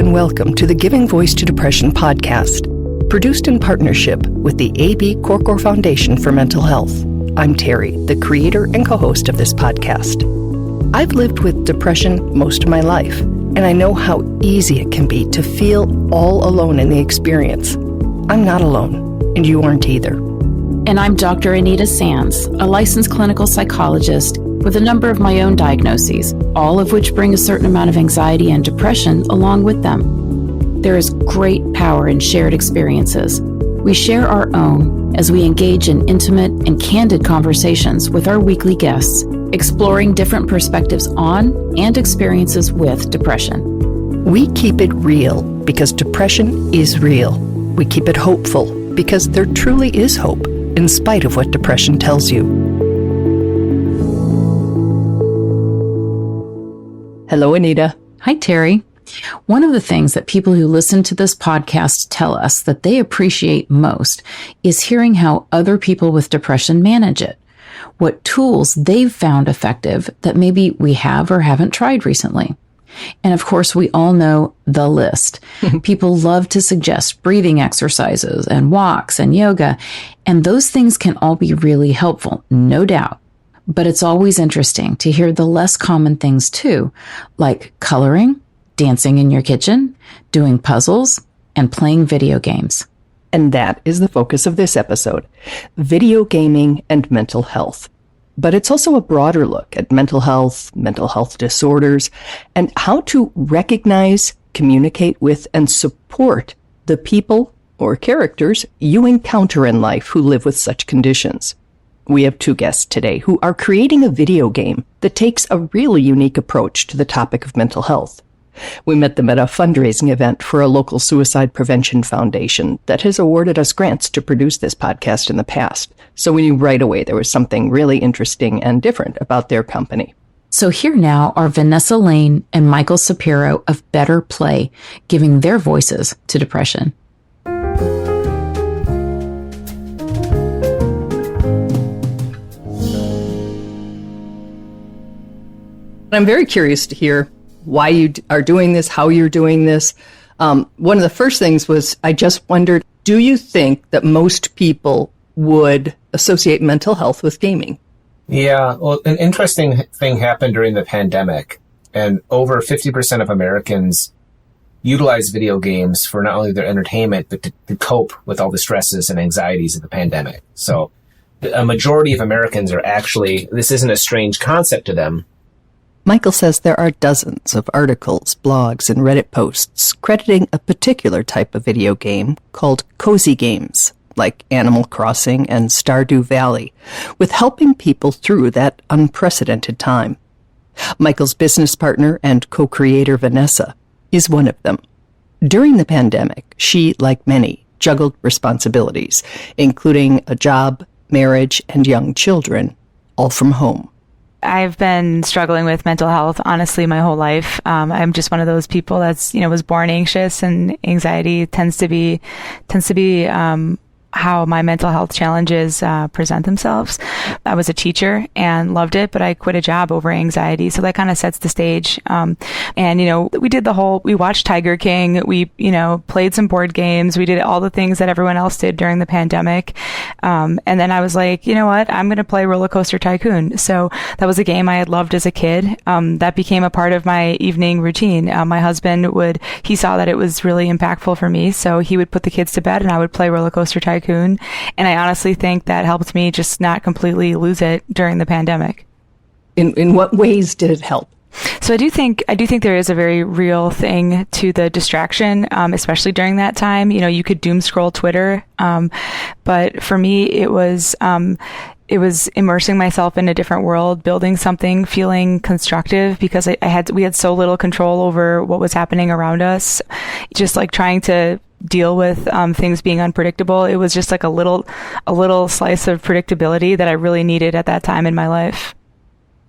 and welcome to the Giving Voice to Depression podcast, produced in partnership with the A.B. Korkor Foundation for Mental Health. I'm Terry, the creator and co-host of this podcast. I've lived with depression most of my life, and I know how easy it can be to feel all alone in the experience. I'm not alone, and you aren't either. And I'm Dr. Anita Sands, a licensed clinical psychologist with a number of my own diagnoses, all of which bring a certain amount of anxiety and depression along with them. There is great power in shared experiences. We share our own as we engage in intimate and candid conversations with our weekly guests, exploring different perspectives on and experiences with depression. We keep it real because depression is real. We keep it hopeful because there truly is hope, in spite of what depression tells you. Hello, Anita. Hi, Terry. One of the things that people who listen to this podcast tell us that they appreciate most is hearing how other people with depression manage it, what tools they've found effective that maybe we have or haven't tried recently. And of course, we all know the list. People love to suggest breathing exercises and walks and yoga, and those things can all be really helpful, no doubt. But it's always interesting to hear the less common things too, like coloring, dancing in your kitchen, doing puzzles, and playing video games. And that is the focus of this episode, video gaming and mental health. But it's also a broader look at mental health disorders, and how to recognize, communicate with, and support the people or characters you encounter in life who live with such conditions. We have two guests today who are creating a video game that takes a really unique approach to the topic of mental health. We met them at a fundraising event for a local suicide prevention foundation that has awarded us grants to produce this podcast in the past. So we knew right away there was something really interesting and different about their company. So here now are Vanessa Lane and Michael Sapiro of Better Play, giving their voices to depression. I'm very curious to hear why you are doing this, how you're doing this. One of the first things was, I just wondered, do you think that most people would associate mental health with gaming? Yeah, well, an interesting thing happened during the pandemic, and over 50% of Americans utilize video games for not only their entertainment, but to cope with all the stresses and anxieties of the pandemic. So a majority of Americans are actually, this isn't a strange concept to them. Michael says there are dozens of articles, blogs, and Reddit posts crediting a particular type of video game called cozy games, like Animal Crossing and Stardew Valley, with helping people through that unprecedented time. Michael's business partner and co-creator Vanessa is one of them. During the pandemic, she, like many, juggled responsibilities, including a job, marriage, and young children, all from home. I've been struggling with mental health, honestly, my whole life. I'm just one of those people that's, was born anxious, and anxiety tends to be how my mental health challenges present themselves. I was a teacher and loved it, but I quit a job over anxiety. So that kind of sets the stage. And, we watched Tiger King. We, played some board games. We did all the things that everyone else did during the pandemic. And then I was like, you know what? I'm going to play Roller Coaster Tycoon. So that was a game I had loved as a kid. That became a part of my evening routine. My husband he saw that it was really impactful for me. So he would put the kids to bed and I would play Roller Coaster Tycoon. And I honestly think that helped me just not completely lose it during the pandemic. In what ways did it help? So I do think there is a very real thing to the distraction, especially during that time. You could doom scroll Twitter, but for me, it was immersing myself in a different world, building something, feeling constructive, because we had so little control over what was happening around us. Just like trying to deal with things being unpredictable. It was just like a little slice of predictability that I really needed at that time in my life.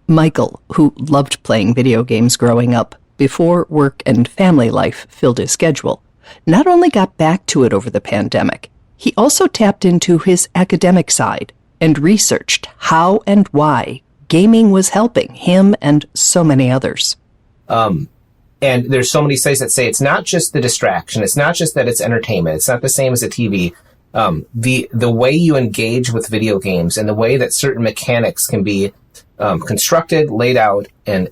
Michael, who loved playing video games growing up before work and family life filled his schedule, not only got back to it over the pandemic, he also tapped into his academic side and researched how and why gaming was helping him and so many others. And there's so many studies that say it's not just the distraction. It's not just that it's entertainment. It's not the same as a TV. The way you engage with video games and the way that certain mechanics can be constructed, laid out, and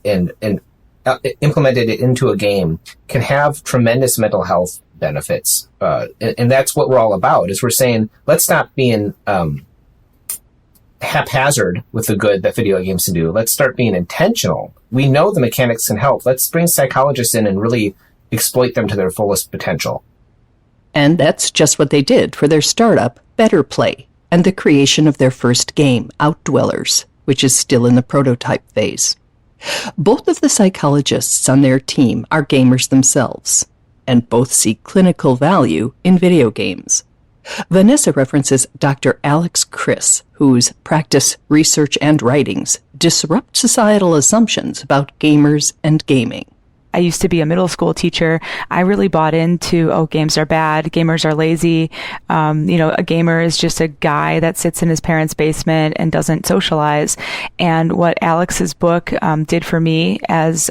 implemented into a game can have tremendous mental health benefits. And that's what we're all about, is we're saying, let's stop being haphazard with the good that video games can do. Let's start being intentional. We know the mechanics can help. Let's bring psychologists in and really exploit them to their fullest potential. And that's just what they did for their startup, Better Play, and the creation of their first game, Outdwellers, which is still in the prototype phase. Both of the psychologists on their team are gamers themselves, and both see clinical value in video games. Vanessa references Dr. Alex Chris, whose practice, research, and writings disrupt societal assumptions about gamers and gaming. I used to be a middle school teacher. I really bought into, games are bad, gamers are lazy. A gamer is just a guy that sits in his parents' basement and doesn't socialize. And what Alex's book did for me as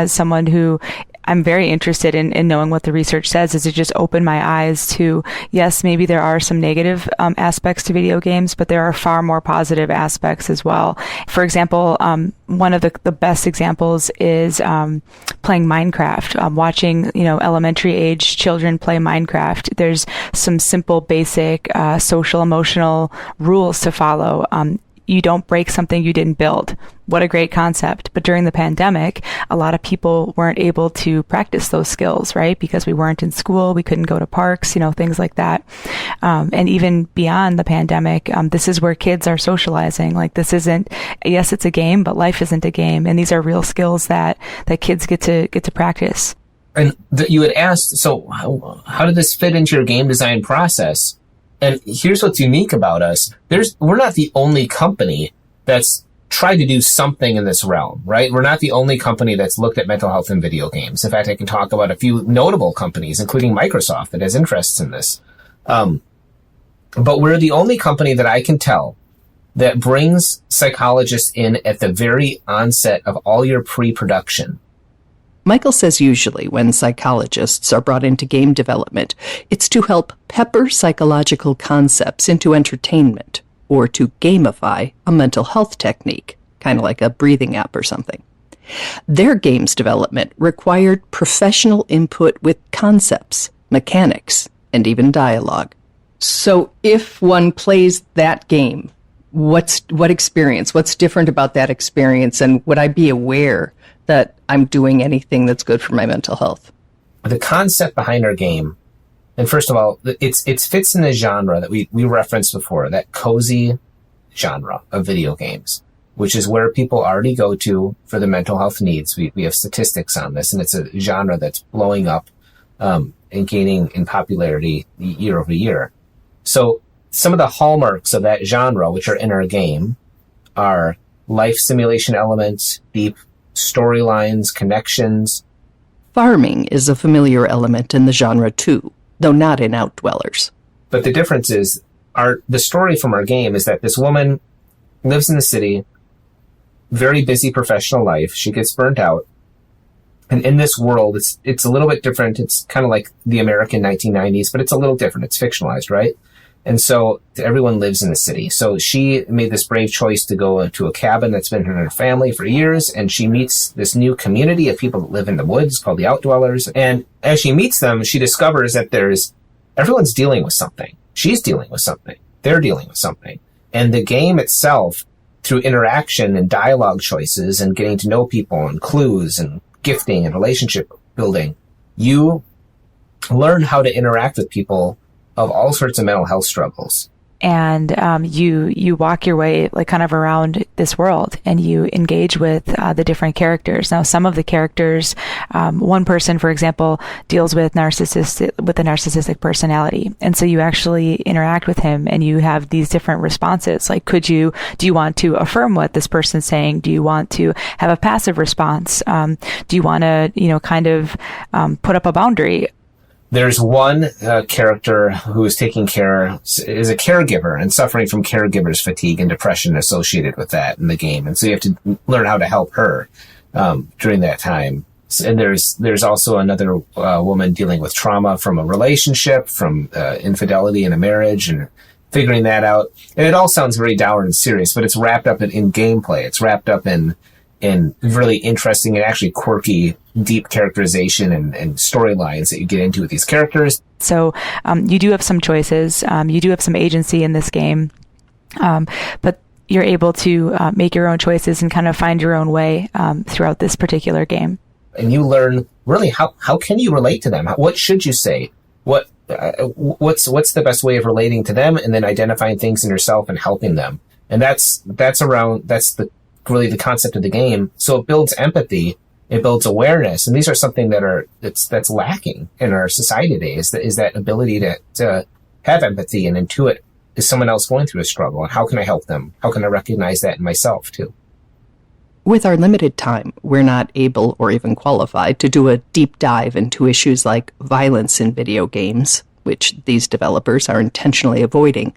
someone who I'm very interested in knowing what the research says, is it just opened my eyes to, yes, maybe there are some negative aspects to video games, but there are far more positive aspects as well. For example, one of the best examples is playing Minecraft, watching, elementary age children play Minecraft. There's some simple, basic social, emotional rules to follow. You don't break something you didn't build. What a great concept. But during the pandemic, a lot of people weren't able to practice those skills, right? Because we weren't in school, we couldn't go to parks, things like that. And even beyond the pandemic, this is where kids are socializing. Like, this isn't, yes, it's a game, but life isn't a game. And these are real skills that kids get to practice. And you had asked, so how did this fit into your game design process? And here's what's unique about us. We're not the only company that's tried to do something in this realm, right? We're not the only company that's looked at mental health in video games. In fact, I can talk about a few notable companies, including Microsoft, that has interests in this. But we're the only company that I can tell that brings psychologists in at the very onset of all your pre-production. Michael says usually when psychologists are brought into game development, it's to help pepper psychological concepts into entertainment, or to gamify a mental health technique, kind of like a breathing app or something. Their games development required professional input with concepts, mechanics, and even dialogue. So if one plays that game, what experience? What's different about that experience? And would I be aware that I'm doing anything that's good for my mental health? The concept behind our game, and first of all, it fits in the genre that we referenced before, that cozy genre of video games, which is where people already go to for the mental health needs. We have statistics on this, and it's a genre that's blowing up and gaining in popularity year over year. So some of the hallmarks of that genre, which are in our game, are life simulation elements, deep storylines, connections. Farming is a familiar element in the genre too, though not in Outdwellers. But the difference is, the story from our game is that this woman lives in the city, very busy professional life. She gets burnt out. And in this world, it's a little bit different. It's kind of like the American 1990s, but it's a little different. It's fictionalized, right? And so everyone lives in the city. So she made this brave choice to go into a cabin that's been in her family for years. And she meets this new community of people that live in the woods called the Outdwellers. And as she meets them, she discovers that everyone's dealing with something. She's dealing with something. They're dealing with something. And the game itself, through interaction and dialogue choices and getting to know people and clues and gifting and relationship building, you learn how to interact with people of all sorts of mental health struggles. And you walk your way like kind of around this world, and you engage with the different characters. Now, some of the characters, one person, for example, deals with a narcissistic personality, and so you actually interact with him, and you have these different responses. Like, do you want to affirm what this person's saying? Do you want to have a passive response? Do you want to put up a boundary? There's one character who is is a caregiver and suffering from caregiver's fatigue and depression associated with that in the game. And so you have to learn how to help her during that time. And there's also another woman dealing with trauma from a relationship, from infidelity in a marriage, and figuring that out. And it all sounds very dour and serious, but it's wrapped up in gameplay. It's wrapped up in really interesting and actually quirky, deep characterization and storylines that you get into with these characters. So you do have some choices. You do have some agency in this game, but you're able to make your own choices and kind of find your own way throughout this particular game. And you learn really how can you relate to them? What should you say? What's the best way of relating to them, and then identifying things in yourself and helping them. And that's really the concept of the game. So it builds empathy, it builds awareness, and these are something that's lacking in our society today. Is that ability to have empathy and intuit, is someone else going through a struggle, and how can I help them? How can I recognize that in myself too? With our limited time, we're not able or even qualified to do a deep dive into issues like violence in video games, which these developers are intentionally avoiding,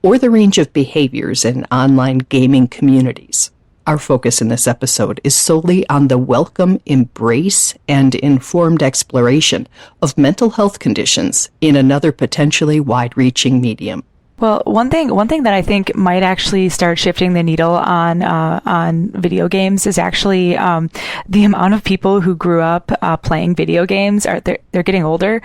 or the range of behaviors in online gaming communities. Our focus in this episode is solely on the welcome embrace and informed exploration of mental health conditions in another potentially wide-reaching medium. Well, one thing that I think might actually start shifting the needle on video games is actually the amount of people who grew up playing video games they're getting older.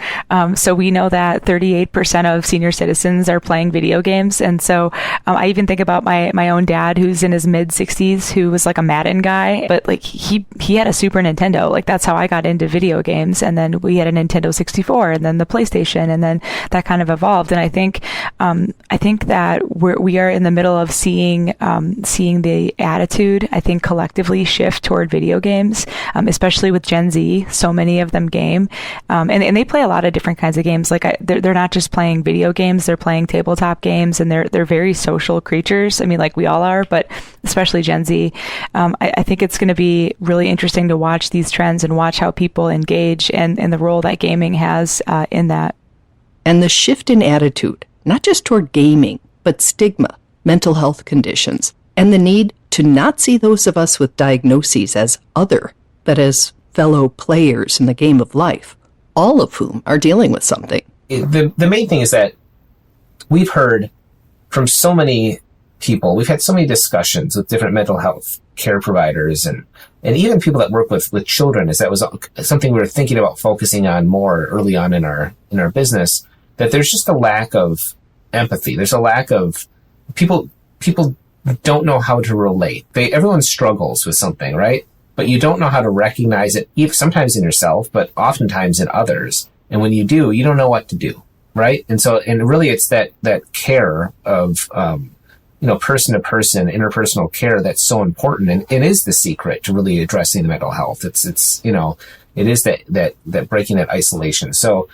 So we know that 38% of senior citizens are playing video games, and so I even think about my own dad, who's in his mid 60s, who was like a Madden guy, but like he had a Super Nintendo. Like that's how I got into video games, and then we had a Nintendo 64, and then the PlayStation, and then that kind of evolved. And I think that we are in the middle of seeing the attitude, I think, collectively shift toward video games, especially with Gen Z. So many of them game, and they play a lot of different kinds of games. Like they're not just playing video games; they're playing tabletop games, and they're very social creatures. I mean, like we all are, but especially Gen Z. I think it's going to be really interesting to watch these trends and watch how people engage and the role that gaming has in that. And the shift in attitude, not just toward gaming, but stigma, mental health conditions, and the need to not see those of us with diagnoses as other, but as fellow players in the game of life, all of whom are dealing with something. The main thing is that we've heard from so many people, we've had so many discussions with different mental health care providers and even people that work with children, as that was something we were thinking about focusing on more early on in our business, that there's just a lack of empathy. There's a lack of people don't know how to relate. Everyone struggles with something, right? But you don't know how to recognize it, sometimes in yourself, but oftentimes in others. And when you do, you don't know what to do, right? And really it's that care of, person to person, interpersonal care that's so important. And it is the secret to really addressing the mental health. It is that breaking that isolation. So,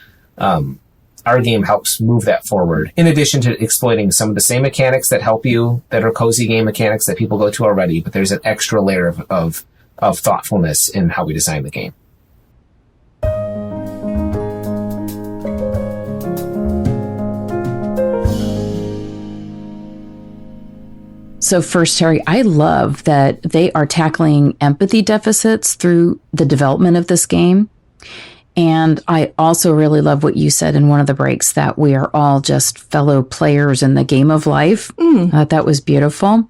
our game helps move that forward, in addition to exploiting some of the same mechanics that help you, that are cozy game mechanics that people go to already, but there's an extra layer of thoughtfulness in how we design the game. So first, Terry, I love that they are tackling empathy deficits through the development of this game. And I also really love what you said in one of the breaks, that we are all just fellow players in the game of life. That was beautiful.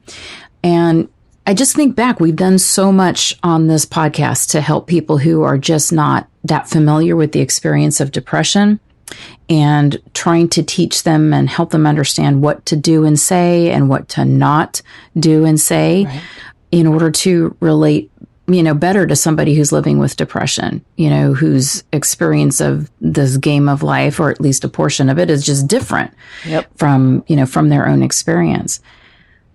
And I just think back, we've done so much on this podcast to help people who are just not that familiar with the experience of depression, and trying to teach them and help them understand what to do and say and what to not do and say, right, in order to relate better to somebody who's living with depression, whose experience of this game of life, or at least a portion of it, is just different from their own experience.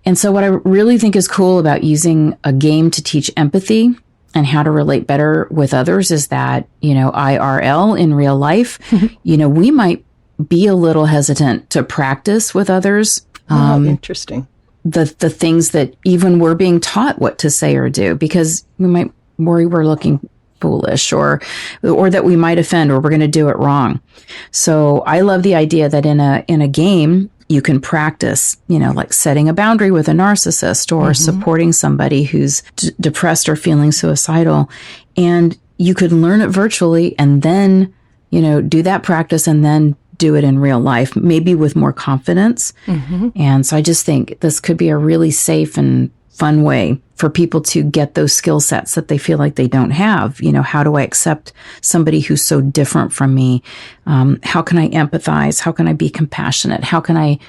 And so what I really think is cool about using a game to teach empathy and how to relate better with others is that, IRL, in real life, we might be a little hesitant to practice with others. Interesting. The things that even we're being taught what to say or do, because we might worry we're looking foolish or that we might offend, or we're going to do it wrong. So I love the idea that in a game, you can practice, like setting a boundary with a narcissist, or supporting somebody who's depressed or feeling suicidal. And you could learn it virtually and then, do that practice and then do it in real life, maybe with more confidence. Mm-hmm. And so I just think this could be a really safe and fun way for people to get those skill sets that they feel like they don't have. How do I accept somebody who's so different from me? How can I empathize? How can I be compassionate? How can I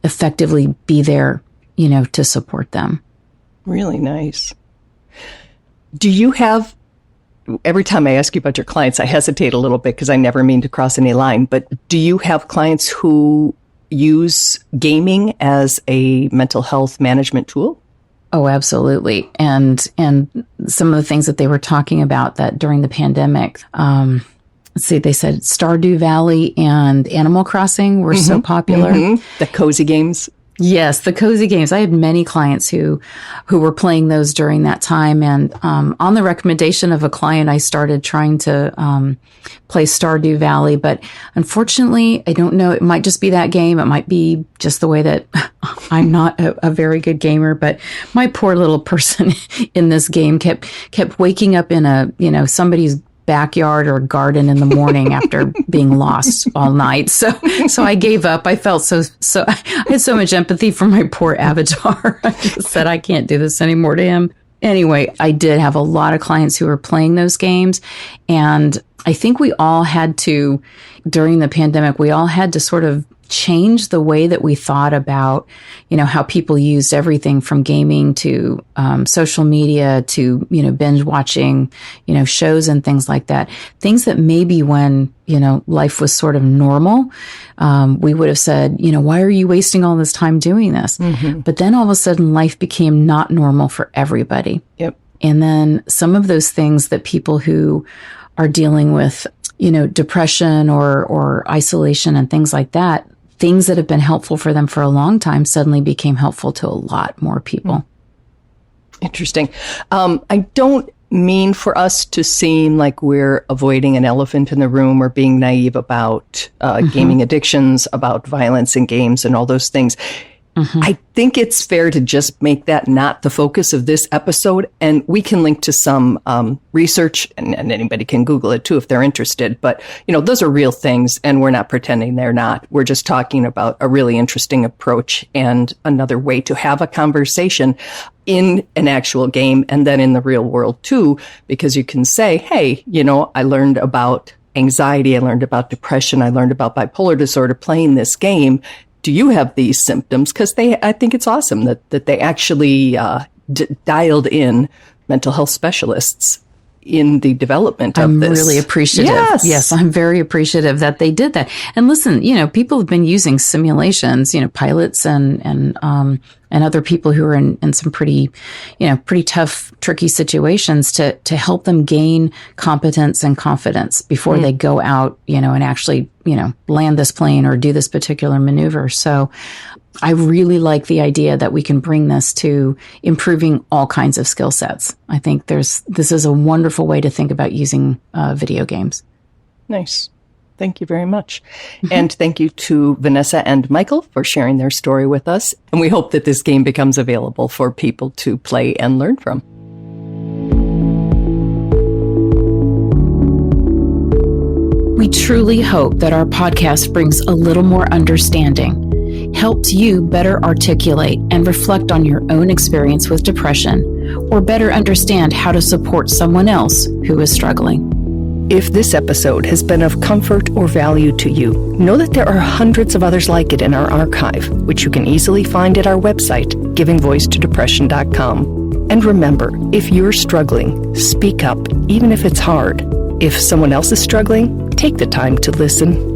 effectively be there, to support them? Really nice. Do you have, every time I ask you about your clients, I hesitate a little bit because I never mean to cross any line, but do you have clients who use gaming as a mental health management tool? Oh, absolutely. And some of the things that they were talking about that during the pandemic, let's see, they said Stardew Valley and Animal Crossing were so popular. Mm-hmm. The cozy games. Yes, the cozy games. I had many clients who were playing those during that time. And on the recommendation of a client, I started trying to play Stardew Valley. But unfortunately, I don't know. It might just be that game. It might be just the way that I'm not a very good gamer. But my poor little person in this game kept waking up in somebody's backyard or garden in the morning after being lost all night. So I gave up. I felt so I had so much empathy for my poor avatar. I just said, I can't do this anymore to him. Anyway, I did have a lot of clients who were playing those games. And I think we all had to, during the pandemic, we all had to sort of change the way that we thought about, how people used everything from gaming to social media to, binge watching, shows and things like that. Things that maybe when, life was sort of normal, we would have said, why are you wasting all this time doing this? Mm-hmm. But then all of a sudden life became not normal for everybody. Yep. And then some of those things that people who are dealing with, depression or isolation and things like that, things that have been helpful for them for a long time suddenly became helpful to a lot more people. Interesting. I don't mean for us to seem like we're avoiding an elephant in the room or being naive about gaming addictions, about violence in games and all those things. Mm-hmm. I think it's fair to just make that not the focus of this episode. And we can link to some research, and anybody can Google it too if they're interested. But, those are real things, and we're not pretending they're not. We're just talking about a really interesting approach and another way to have a conversation in an actual game and then in the real world too, because you can say, hey, I learned about anxiety, I learned about depression, I learned about bipolar disorder playing this game. Do you have these symptoms? Because I think it's awesome that they actually dialed in mental health specialists in the development of this. I'm really appreciative. Yes, I'm very appreciative that they did that. And listen, people have been using simulations, pilots and other people who are in some pretty tough, tricky situations to help them gain competence and confidence before they go out, and actually, land this plane or do this particular maneuver. So I really like the idea that we can bring this to improving all kinds of skill sets. I think this is a wonderful way to think about using video games. Nice. Thank you very much. Mm-hmm. And thank you to Vanessa and Michael for sharing their story with us. And we hope that this game becomes available for people to play and learn from. We truly hope that our podcast brings a little more understanding, helps you better articulate and reflect on your own experience with depression, or better understand how to support someone else who is struggling. If this episode has been of comfort or value to you, know that there are hundreds of others like it in our archive, which you can easily find at our website, givingvoicetodepression.com. And remember, if you're struggling, speak up, even if it's hard. If someone else is struggling, take the time to listen.